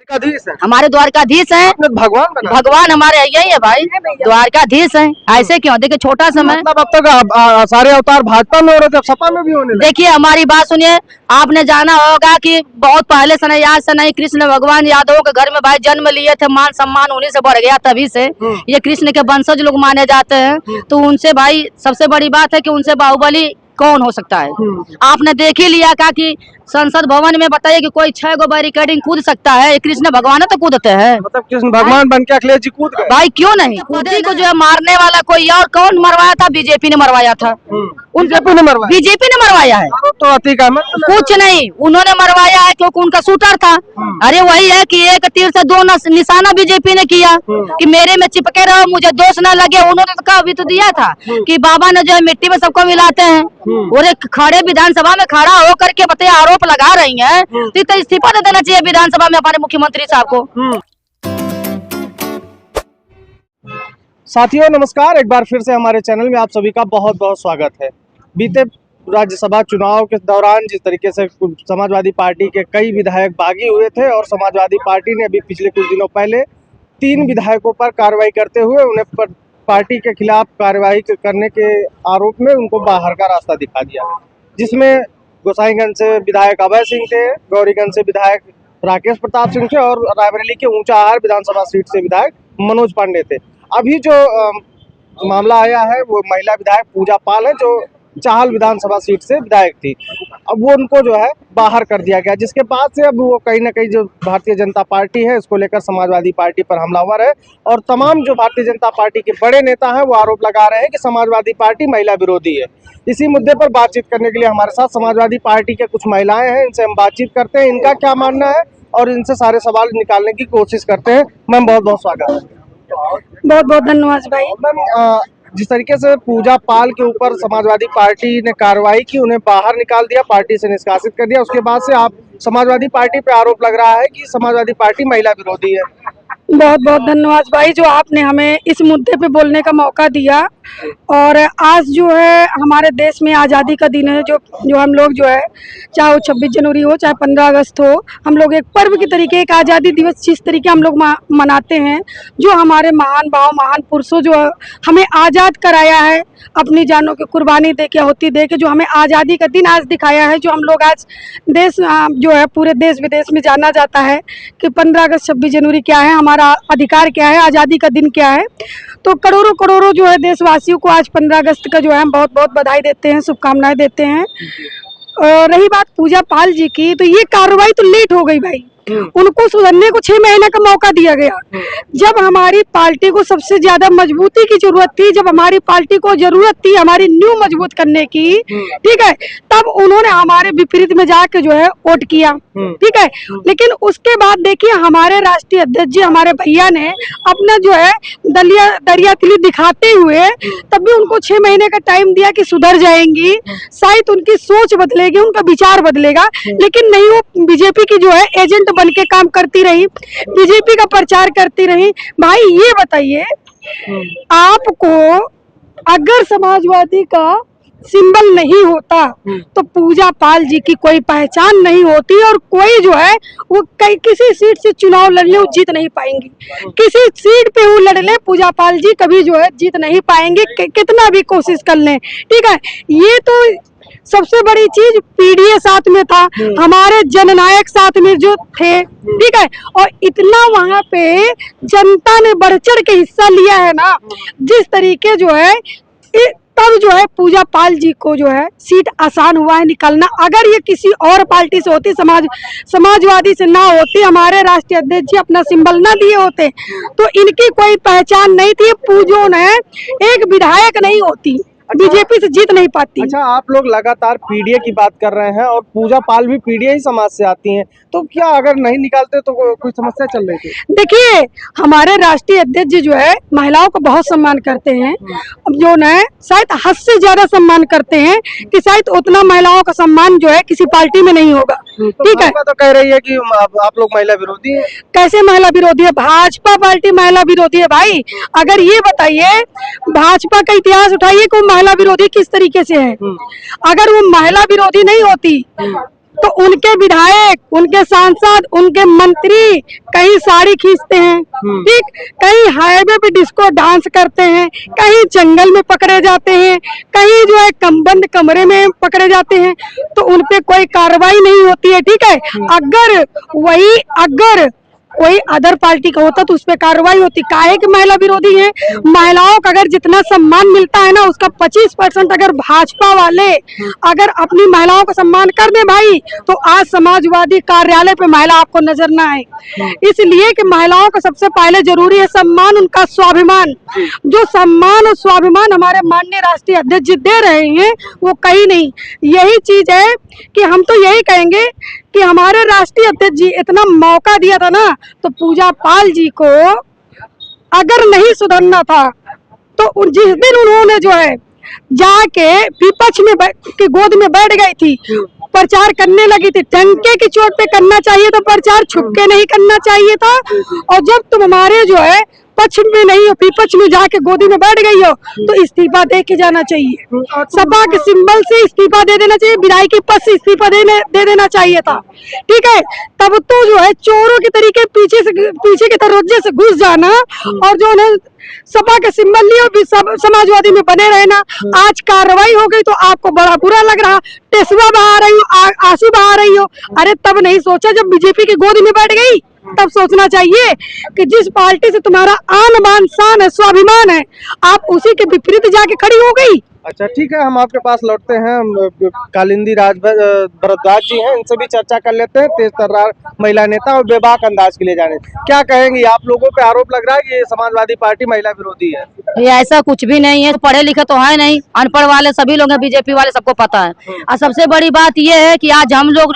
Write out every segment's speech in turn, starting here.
द्वारकाधीश है। हमारे द्वारकाधीश हैं। आपने भगवान बना। भगवान हमारे यही है भाई, द्वारकाधीश हैं। ऐसे क्यों? देखिए छोटा समय, मतलब अब तक सारे अवतार भाजपा में हो रहे थे, अब सपा में भी होने लगे। देखिए हमारी बात सुनिए। आपने जाना होगा कि बहुत पहले से नहीं, आज से नहीं, कृष्ण भगवान यादवों के घर में भाई जन्म लिए थे। मान सम्मान उन्हीं से बढ़ गया तभी से। ये कृष्ण के वंशज लोग माने जाते हैं। तो उनसे भाई सबसे बड़ी बात है कि उनसे बाहुबली कौन हो सकता है? आपने देख ही लिया का कि संसद भवन में बताइए कि कोई 6 गो बैरिकेडिंग कूद सकता है? ये कृष्ण भगवान तो कूदते हैं। मतलब कृष्ण भगवान बन के अखिलेश जी कूद गए। भाई क्यों नहीं कूदे? को जो है मारने वाला कोई और कौन मरवाया था? बीजेपी ने मरवाया था। बीजेपी ने मरवाया। बीजेपी ने मरवाया है। तो अतीक अहमद कुछ नहीं, उन्होंने मरवाया है क्योंकि उनका शूटर था। अरे वही है कि एक तीर से दो निशाना बीजेपी ने किया कि मेरे में चिपके रहो, मुझे दोष न लगे। उन्होंने तो कहा भी तो दिया था कि बाबा ने जो है मिट्टी में सबको मिलाते हैं। और एक खड़े विधानसभा में खड़ा होकर के बताइए आरोप लगा रही हैं, तो इस्तीफा दे देना चाहिए विधानसभा में हमारे मुख्यमंत्री साहब को। साथियों नमस्कार, एक बार फिर से हमारे चैनल में आप सभी का बहुत बहुत स्वागत है। बीते राज्यसभा चुनाव के दौरान जिस तरीके से समाजवादी पार्टी के कई विधायक बागी हुए थे और समाजवादी पार्टी ने अभी पिछले कुछ दिनों पहले 3 विधायकों पर कार्रवाई करते हुए उन्हें पार्टी के खिलाफ कार्रवाई करने के आरोप में उनको बाहर का रास्ता दिखा दिया, जिसमें गोसाईगंज से विधायक अभय सिंह थे, गौरीगंज से विधायक राकेश प्रताप सिंह थे और रायबरेली के ऊंचाहार विधानसभा सीट से विधायक मनोज पांडे थे। अभी जो मामला आया है वो महिला विधायक पूजा पाल है, जो चाहल विधानसभा सीट से विधायक थी। अब वो उनको जो है बाहर कर दिया गया, जिसके बाद से अब वो कहीं ना कहीं जो भारतीय जनता पार्टी है इसको लेकर समाजवादी पार्टी पर हमलावर है और तमाम जो भारतीय जनता पार्टी के बड़े नेता हैं वो आरोप लगा रहे हैं कि समाजवादी पार्टी महिला विरोधी है। इसी मुद्दे पर बातचीत करने के लिए हमारे साथ समाजवादी पार्टी के कुछ महिलाएं हैं, इनसे हम बातचीत करते हैं, इनका क्या मानना है और इनसे सारे सवाल निकालने की कोशिश करते हैं। मैम बहुत बहुत स्वागत है। बहुत बहुत धन्यवाद भाई। मैम जिस तरीके से पूजा पाल के ऊपर समाजवादी पार्टी ने कार्रवाई की, उन्हें बाहर निकाल दिया, पार्टी से निष्कासित कर दिया, उसके बाद से आप समाजवादी पार्टी पे आरोप लग रहा है कि समाजवादी पार्टी महिला विरोधी है। बहुत बहुत धन्यवाद भाई जो आपने हमें इस मुद्दे पे बोलने का मौका दिया। और आज जो है हमारे देश में आज़ादी का दिन है, जो हम लोग जो है चाहे वो 26 जनवरी हो चाहे 15 अगस्त हो, हम लोग एक पर्व के तरीके एक आज़ादी दिवस जिस तरीके हम लोग मनाते हैं, जो हमारे महान भाव महान पुरुषों जो हमें आज़ाद कराया है, अपनी जानों की कुर्बानी दे के होती दे के जो हमें आज़ादी का दिन आज दिखाया है, जो हम लोग आज देश जो है पूरे देश विदेश में जाना जाता है कि 15 अगस्त 26 जनवरी क्या है, हमारा अधिकार क्या है, आज़ादी का दिन क्या है। तो करोड़ों करोड़ों जो है देशवासियों को आज 15 अगस्त का जो है हम बहुत बहुत बधाई देते हैं, शुभकामनाएं देते हैं। रही बात पूजा पाल जी की, तो ये कार्रवाई तो लेट हो गई भाई, उनको सुधरने को 6 महीने का मौका दिया गया। जब हमारी पार्टी को सबसे ज्यादा मजबूती की जरूरत थी, जब हमारी पार्टी को जरूरत थी हमारी न्यू मजबूत करने की, ठीक है, तब उन्होंने हमारे विपरीत में जाके जो है वोट किया, ठीक है। लेकिन उसके बाद देखिए हमारे राष्ट्रीय अध्यक्ष जी हमारे भैया ने अपना जो है दरिया तिली दिखाते हुए तब भी उनको 6 महीने का टाइम दिया कि सुधर जाएंगी, शायद उनकी सोच बदलेगी, उनका विचार बदलेगा। लेकिन नहीं, वो बीजेपी की जो है एजेंट बन के काम करती रही, बीजेपी का प्रचार करती रही। भाई ये बताइए, आपको अगर समाजवादी का सिंबल नहीं होता तो पूजा पाल जी की कोई पहचान नहीं होती और कोई जो है वो किसी सीट से चुनाव लड़ ले वो जीत नहीं पाएंगी। किसी सीट पे वो लड़ ले पूजा पाल जी कभी जो है जीत नहीं पाएंगे, कितना भी कोशिश कर लें, ठीक है। ये तो सबसे बड़ी चीज पीडीए साथ में था, हमारे जननायक साथ में जो थे, ठीक है, और इतना वहां पे जनता ने बढ़ चढ़ के हिस्सा लिया है ना, जिस तरीके जो है तब जो है पूजा पाल जी को जो है सीट आसान हुआ है निकलना। अगर ये किसी और पार्टी से होती, समाजवादी से ना होती, हमारे राष्ट्रीय अध्यक्ष जी अपना सिंबल ना दिए होते, तो इनकी कोई पहचान नहीं थी। पूजो ने एक विधायक नहीं होती, बीजेपी से जीत नहीं पाती। अच्छा, आप लोग लगातार पीडीए की बात कर रहे हैं और पूजा पाल भी पीडीए ही समाज से आती हैं, तो क्या अगर नहीं निकालते तो कोई समस्या चल रही थी? देखिए हमारे राष्ट्रीय अध्यक्ष जी जो है महिलाओं को बहुत सम्मान करते हैं, जो न शायद हद से ज्यादा सम्मान करते हैं कि शायद उतना महिलाओं का सम्मान जो है किसी पार्टी में नहीं होगा, ठीक है। तो कह रही है कि आप लोग महिला विरोधी है। कैसे महिला विरोधी है? भाजपा पार्टी महिला विरोधी है भाई। अगर ये बताइए भाजपा का इतिहास उठाइए कि महिला विरोधी किस तरीके से है। अगर वो महिला विरोधी नहीं होती तो उनके विधायक, उनके सांसद, उनके मंत्री कहीं साड़ी खींचते हैं, ठीक, कहीं हाईवे पे डिस्को डांस करते हैं, कहीं जंगल में पकड़े जाते हैं, कहीं जो है बंद कमरे में पकड़े जाते हैं, तो उन पे कोई कार्रवाई नहीं होती है, ठीक है। अगर कोई अदर पार्टी का होता तो उस पर कार्रवाई होती। काहे कि महिला विरोधी है। महिलाओं का अगर जितना सम्मान मिलता है ना, उसका 25% अगर भाजपा वाले अगर अपनी महिलाओं का सम्मान कर दे भाई, तो आज समाजवादी कार्यालय पे महिला आपको नजर ना आए। इसलिए कि महिलाओं का सबसे पहले जरूरी है सम्मान, उनका स्वाभिमान। जो सम्मान और स्वाभिमान हमारे माननीय राष्ट्रीय अध्यक्ष जी दे रहे हैं, वो कहीं नहीं। यही चीज है कि हम तो यही कहेंगे कि हमारे राष्ट्रीय अध्यक्ष जी इतना मौका दिया था ना, तो पूजा पाल जी को अगर नहीं सुधरना था, तो जिस दिन उन्होंने जो है जाके विपक्ष में की गोद में बैठ गई थी, प्रचार करने लगी थी, टंके की चोट पे करना चाहिए था प्रचार, छुप के नहीं करना चाहिए था। और जब तुम हमारे जो है पक्ष में नहीं हो, विपक्ष में जाके गोदी में बैठ गई हो, तो इस्तीफा दे के जाना चाहिए। सपा के सिंबल से इस्तीफा दे देना चाहिए, विधायकी पद से इस्तीफा दे देना चाहिए था, ठीक है। तब तो जो है चोरों के तरीके पीछे के दरवाजे से घुस जाना, और जो है सपा के सिंबल लिए समाजवादी में बने रहना। आज कार्रवाई हो गई तो आपको बड़ा बुरा लग रहा, टेसुआ बहा रही हो, आंसू बहा रही हो। अरे तब नहीं सोचा जब बीजेपी की गोद में बैठ गई, तब सोचना चाहिए कि जिस पार्टी से तुम्हारा आन बान शान है, स्वाभिमान है, आप उसी के विपरीत जाके खड़ी हो गई। अच्छा ठीक है, हम आपके पास लौटते हैं। कालिंदी भारद्वाज जी हैं, इनसे भी चर्चा कर लेते हैं। तेज तर्रार महिला नेता और बेबाक अंदाज के लिए जाने, क्या कहेंगी? आप लोगों पे आरोप लग रहा है कि ये समाजवादी पार्टी महिला विरोधी है। ये ऐसा कुछ भी नहीं है, पढ़े लिखे तो है नहीं, अनपढ़ वाले सभी लोग हैं, बीजेपी वाले सबको पता है। और सबसे बड़ी बात ये है कि आज हम लोग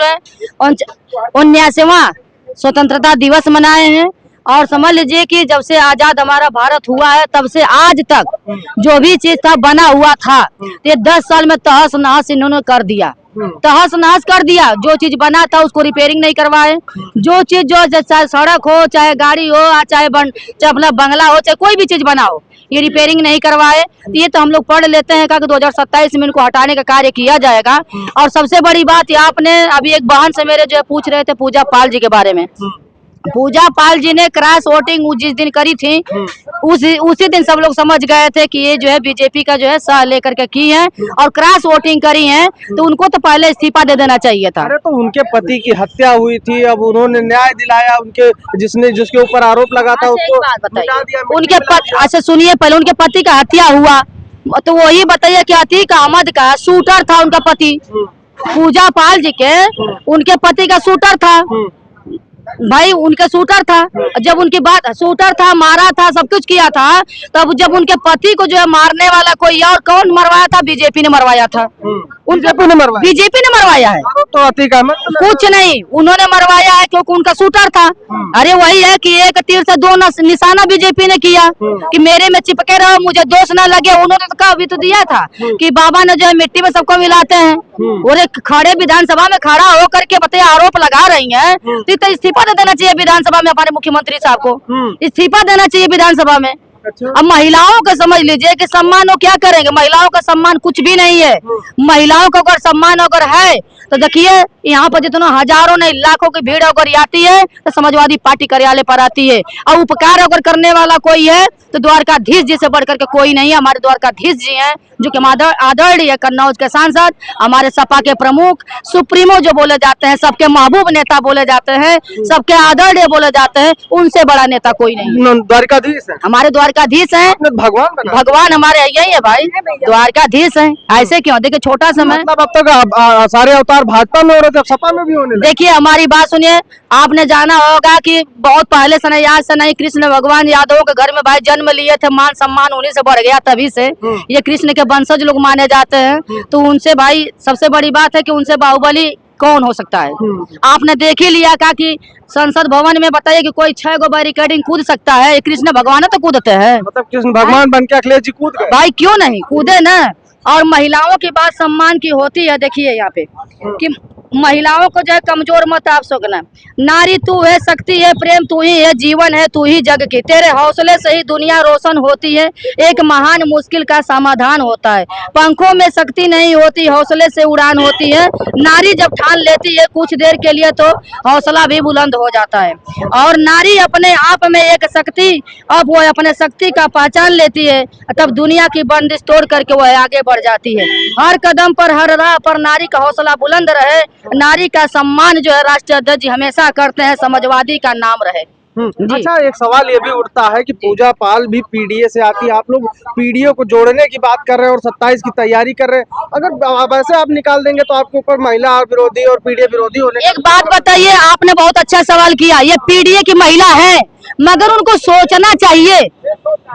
79वां स्वतंत्रता दिवस मनाए हैं, और समझ लीजिए कि जब से आजाद हमारा भारत हुआ है, तब से आज तक जो भी चीज था बना हुआ था, ये 10 साल में तहस नहस इन्होंने कर दिया, तहस नहस कर दिया। जो चीज बना था उसको रिपेयरिंग नहीं करवाए। जो चीज जो चाहे सड़क हो, चाहे गाड़ी हो, चाहे अपना बंगला हो, चाहे कोई भी चीज बना हो, ये रिपेयरिंग नहीं करवाए। तो ये तो हम लोग पढ़ लेते हैं कि 2027 में इनको हटाने का कार्य किया जाएगा। और सबसे बड़ी बात, आपने अभी एक बहन से मेरे जो पूछ रहे थे पूजा पाल जी के बारे में, पूजा पाल जी ने क्रॉस वोटिंग जिस दिन करी थी, उसी दिन सब लोग समझ गए थे कि ये जो है बीजेपी का जो है सह लेकर के की है और क्रॉस वोटिंग करी है, तो उनको तो पहले इस्तीफा दे देना चाहिए था। अरे तो उनके पति की हत्या हुई थी, अब उन्होंने न्याय दिलाया, उनके जिसके ऊपर आरोप लगा था उसको मिटा दिया। उनके अच्छा सुनिए, पहले उनके पति का हत्या हुआ, तो वही बताइए कि अतीक अहमद का शूटर था उनका पति, पूजा पाल जी के उनके पति का शूटर था भाई, उनके शूटर था। जब उनकी बात शूटर था, मारा था, सब कुछ किया था, तब जब उनके पति को जो है मारने वाला कोई और कौन मरवाया था? बीजेपी ने मरवाया था। बीजेपी ने मरवाया है। तो अतीक अहमद कुछ नहीं, उन्होंने मरवाया है क्योंकि उनका शूटर था। अरे वही है कि एक तीर से दो निशाना बीजेपी ने किया कि मेरे में चिपके रहो, मुझे दोष न लगे। उन्होंने तो कहा भी तो दिया था कि बाबा ने जो है मिट्टी में सबको मिलाते हैं, और एक खड़े विधानसभा में खड़ा होकर के बताइए आरोप लगा रही है, तो इस्तीफा दे देना चाहिए विधानसभा में। हमारे मुख्यमंत्री साहब को इस्तीफा देना चाहिए विधानसभा में। अब महिलाओं को समझ लीजिए कि सम्मान वो क्या करेंगे, महिलाओं का सम्मान कुछ भी नहीं है। महिलाओं का अगर सम्मान अगर है तो देखिए यहाँ पर जितना हजारों नहीं लाखों की भीड़ अगर आती है तो समाजवादी पार्टी कार्यालय पर आती है। और उपकार अगर करने वाला कोई है तो द्वारकाधीश जी से बढ़कर के कोई नहीं है। हमारे द्वारकाधीश जी हैं जो कि आदरणीय कन्नौज के सांसद, हमारे सपा के प्रमुख, सुप्रीमो जो बोले जाते हैं, सबके महबूब नेता बोले जाते हैं, सबके आदरणीय बोले जाते हैं, उनसे बड़ा नेता कोई नहीं है। द्वारकाधीश है, हमारे द्वारकाधीश हैं, भगवान हमारे यही है भाई, द्वारकाधीश हैं। ऐसे क्यों? देखिए छोटा समय, मतलब अब तक सारे अवतार भाजपा में हो रहे थे, अब सपा में भी होने लगे। देखिए हमारी बात सुनिए, आपने जाना होगा कि बहुत पहले से नहीं, आज से नहीं, कृष्ण भगवान यादवों के घर में भाई जन्म लिए थे, मान सम्मान उन्हीं से बढ़ गया, तभी से ये कृष्ण के वंशज लोग माने जाते हैं। तो उनसे भाई सबसे बड़ी बात है कि उनसे बाहुबली कौन हो सकता है? आपने देख ही लिया का कि संसद भवन में बताइए कि कोई 6 गो बैरिकेडिंग कूद सकता है? कृष्ण भगवान तो कूदते हैं, मतलब कृष्ण भगवान बन के अखिलेश जी कूद गए भाई, क्यों नहीं कूदे ना। और महिलाओं की बात सम्मान की होती है। देखिए यहाँ पे कि महिलाओं को जो है कमजोर मत आप सकना। नारी तू है, शक्ति है, प्रेम तू ही है, जीवन है तू ही जग की, तेरे हौसले से ही दुनिया रोशन होती है, एक महान मुश्किल का समाधान होता है। पंखों में शक्ति नहीं होती, हौसले से उड़ान होती है। नारी जब ठान लेती है कुछ देर के लिए तो हौसला भी बुलंद हो जाता है। और नारी अपने आप में एक शक्ति, अब वो अपने शक्ति का पहचान लेती है, तब दुनिया की बंदिश तोड़ करके वो आगे बढ़ जाती है। हर कदम पर, हर राह पर नारी का हौसला बुलंद रहे। नारी का सम्मान जो है राष्ट्रीय अध्यक्ष जी हमेशा करते हैं, समाजवादी का नाम रहे। जी। अच्छा, एक सवाल ये भी उठता है कि पूजा पाल भी पीडीए से आती है, आप लोग पीडीए को जोड़ने की बात कर रहे हैं और 27 की तैयारी कर रहे हैं, अगर वैसे आप निकाल देंगे तो आपके ऊपर महिला विरोधी और पीडीए विरोधी होने। एक बात बताइए, आपने बहुत अच्छा सवाल किया, ये पीडीए की महिला है मगर उनको सोचना चाहिए।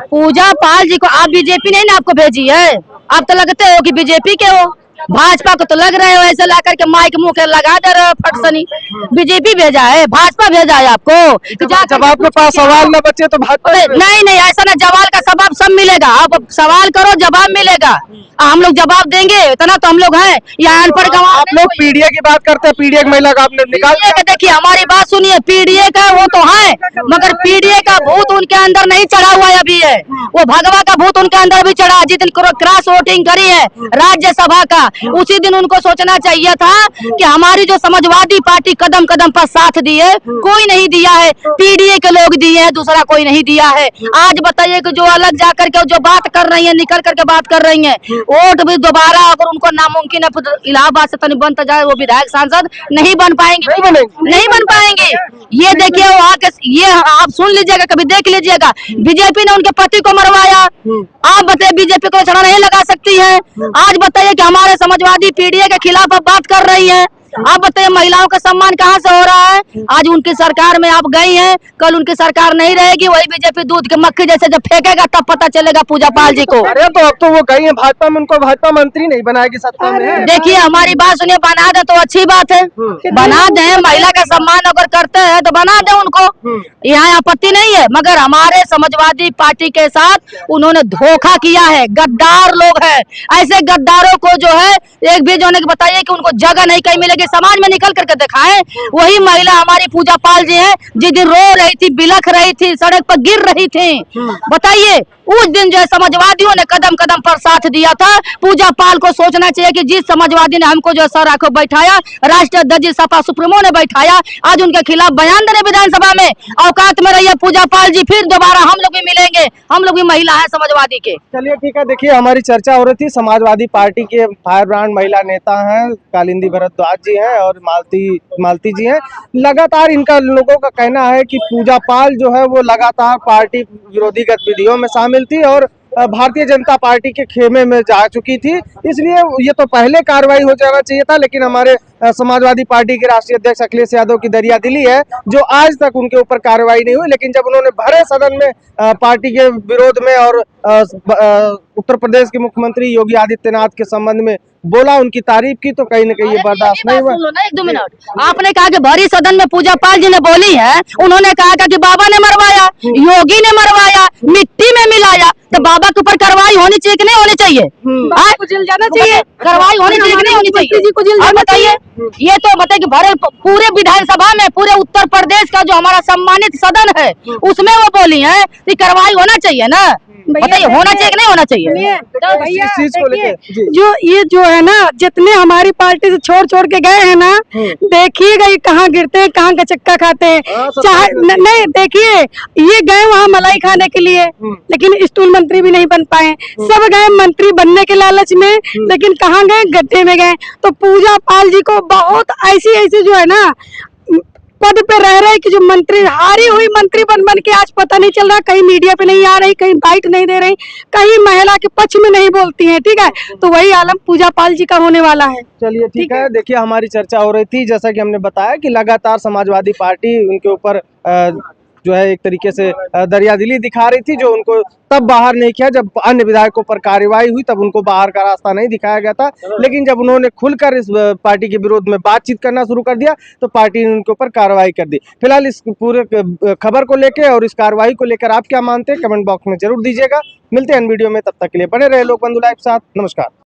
पूजा पाल जी को आप बीजेपी नहीं ना आपको भेजी है, आप तो लगते हो कि बीजेपी के हो, भाजपा को तो लग रहे हो ऐसे ला करके माइक मुंह के लगा दे रहे हो फटसनी। बीजेपी भेजा है, भाजपा भेजा है आपको। जब आपके पास सवाल न बचे तो भाजपा नहीं नहीं, ऐसा ना, जवाब का जवाब सब मिलेगा, आप सवाल करो जवाब मिलेगा, हम लोग जवाब देंगे, इतना तो हम लोग हैं। यहाँ अनपढ़ गंवार आप लोग पीडीए की बात करते हैं, पीडीए की महिला का आपने निकाल दिया। देखिए हमारी बात सुनिए, पीडीए का वो तो है मगर पीडीए का भूत उनके अंदर नहीं चढ़ा हुआ है अभी है, वो भगवा का भूत उनके अंदर भी चढ़ा। जिस दिन क्रॉस वोटिंग करी है राज्यसभा का, उसी दिन उनको सोचना चाहिए था कि हमारी जो समाजवादी पार्टी कदम कदम पर साथ दी है, कोई नहीं दिया है, पीडीए के लोग दिए हैं, दूसरा कोई नहीं दिया है। आज बताइए कि जो अलग जाकर के जो बात कर रही है, निकल करके बात कर रही है, वोट भी दोबारा अगर उनको नामुमकिन है इलाहाबाद से तो नहीं बनता जाए, वो विधायक सांसद नहीं बन पाएंगे, नहीं बन पाएंगे। ये देखिए वहाँ के, ये आप सुन लीजिएगा, कभी देख लीजिएगा, बीजेपी ने उनके पति को मरवाया, आप बताइए बीजेपी को छड़ा नहीं लगा सकती है। आज बताइए कि हमारे समाजवादी पीडीए के खिलाफ आप बात कर रही है, आप बताइए महिलाओं का सम्मान कहाँ से हो रहा है। आज उनकी सरकार में आप गई हैं, कल उनकी सरकार नहीं रहेगी, वही बीजेपी दूध के मक्खी जैसे जब फेंकेगा तब पता चलेगा पूजा पाल जी को। अरे तो अब तो वो गई है भाजपा में, उनको भाजपा मंत्री नहीं बनाएगी सत्ता में। देखिए हमारी बात सुनिए, बना दे तो अच्छी बात है, बना दे, महिला का सम्मान अगर करते हैं तो बना दे उनको, यहाँ आपत्ति नहीं है। मगर हमारे समाजवादी पार्टी के साथ उन्होंने धोखा किया है, गद्दार लोग हैं। ऐसे गद्दारों को जो है एक भी जो बताइए कि उनको जगह नहीं कहीं मिलेगी, समाज में निकल करके दिखाएं। वही महिला हमारी पूजा पाल जी हैं, जिस दिन रो रही थी, बिलख रही थी, सड़क पर गिर रही थी, बताइए उस दिन जो है समाजवादियों ने कदम कदम पर साथ दिया था। पूजा पाल को सोचना चाहिए कि जिस समाजवादी ने हमको जो सर आंखों बैठाया, राष्ट्रीय अध्यक्ष सपा सुप्रीमो ने बैठाया, आज उनके खिलाफ बयान देने विधानसभा में, औकात में रहिए पूजा पाल जी, फिर दोबारा हम लोग भी मिलेंगे, हम लोग भी महिला है समाजवादी के। चलिए ठीक है, देखिए हमारी चर्चा हो रही थी, समाजवादी पार्टी के फायर ब्रांड महिला नेता हैं कालिंदी भरद्वाज जी हैं और मालती जी हैं। लगातार इनका लोगों का कहना है कि पूजा पाल जो है वो लगातार पार्टी विरोधी गतिविधियों में शामिल थी और भारतीय जनता पार्टी के खेमे में जा चुकी थी, इसलिए ये तो पहले कार्रवाई हो जाना चाहिए था। लेकिन हमारे समाजवादी पार्टी के राष्ट्रीय अध्यक्ष अखिलेश यादव की दरिया दिली है जो आज तक उनके ऊपर कार्रवाई नहीं हुई। लेकिन जब उन्होंने भरे सदन में पार्टी के विरोध में और उत्तर प्रदेश के मुख्यमंत्री योगी आदित्यनाथ के संबंध में बोला, उनकी तारीफ की, तो कहीं न कहीं ये बर्दाश्त नहीं हुआ। एक दो मिनट, आपने कहा कि भरी सदन में पूजा पाल जी ने बोली है, उन्होंने कहा कि बाबा ने मरवाया, योगी ने मरवाया, मिट्टी में मिलाया, तो बाबा के ऊपर कार्रवाई होनी चाहिए कि नहीं होनी चाहिए? जेल जाना चाहिए, कार्रवाई होनी चाहिए कि नहीं होनी चाहिए? जी को जेल जाना चाहिए। ये तो बताइए कि भरे पूरे विधानसभा में, पूरे उत्तर प्रदेश का जो हमारा सम्मानित सदन है उसमें वो बोली है कि कार्रवाई होना चाहिए ना, बताइए होना चाहिए कि नहीं होना चाहिए? भैया जो ये जो है ना, जितने हमारी पार्टी से छोड़ छोड़ के गए हैं ना, देखिएगा ये कहाँ गिरते हैं, कहाँ का चक्का खाते हैं। चाहे नहीं, देखिए ये गए वहाँ मलाई खाने के लिए, लेकिन स्टूल मंत्री भी नहीं बन पाए। सब गए मंत्री बनने के लालच में, लेकिन कहाँ गए? गड्ढे में गए। तो पूजा पाल जी को बहुत ऐसी जो है ना पद पे रह रहे कि जो मंत्री, हारी हुई मंत्री बन बन के आज पता नहीं चल रहा, कहीं मीडिया पे नहीं आ रही, कहीं बाइट नहीं दे रही, कहीं महिला के पक्ष में नहीं बोलती हैं। ठीक है, तो वही आलम पूजा पाल जी का होने वाला है। चलिए ठीक है, देखिए हमारी चर्चा हो रही थी, जैसा कि हमने बताया कि लगातार समाजवादी पार्टी उनके ऊपर जो है एक तरीके से दरियादिली दिखा रही थी, जो उनको तब बाहर नहीं किया जब अन्य विधायकों पर कार्रवाई हुई, तब उनको बाहर का रास्ता नहीं दिखाया गया था। लेकिन जब उन्होंने खुलकर इस पार्टी के विरोध में बातचीत करना शुरू कर दिया तो पार्टी ने उनके ऊपर कार्रवाई कर दी। फिलहाल इस पूरे खबर को लेकर और इस कार्रवाई को लेकर आप क्या मानते हैं, कमेंट बॉक्स में जरूर दीजिएगा। मिलते हैं वीडियो में, तब तक के लिए बने रहे लोकबंधु लाइव साथ। नमस्कार।